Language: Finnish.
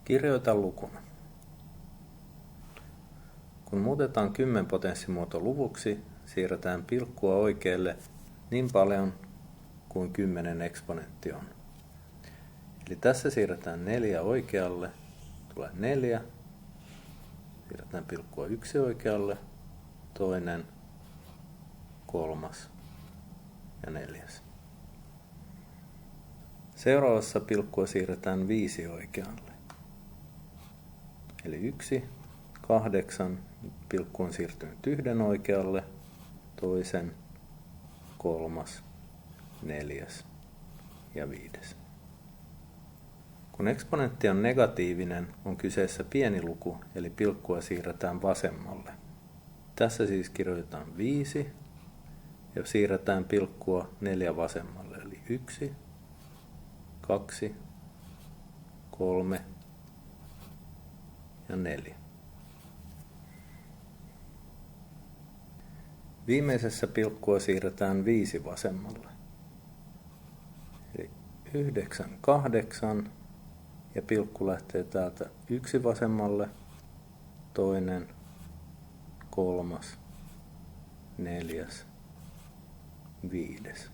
Kirjoita lukuna. Kun muutetaan kymmenpotenssimuoto luvuksi, siirretään pilkkua oikealle niin paljon kuin 10 eksponentti on. Eli tässä siirretään 4 oikealle, tulee 4. Siirretään pilkkua 1 oikealle, toinen, 3 ja 4. Seuraavassa pilkkua siirretään 5 oikealle. Eli 1, 8, pilkku on siirtynyt 1 oikealle, toisen, 3, 4 ja 5. Kun eksponentti on negatiivinen, on kyseessä pieni luku, eli pilkkua siirretään vasemmalle. Tässä siis kirjoitetaan 5 ja siirretään pilkkua 4 vasemmalle, eli 1, 2, 3 ja 4. Viimeisessä pilkkua siirretään 5 vasemmalle. Eli 9, 8 ja pilkku lähtee täältä 1 vasemmalle, toinen, 3, 4, 5.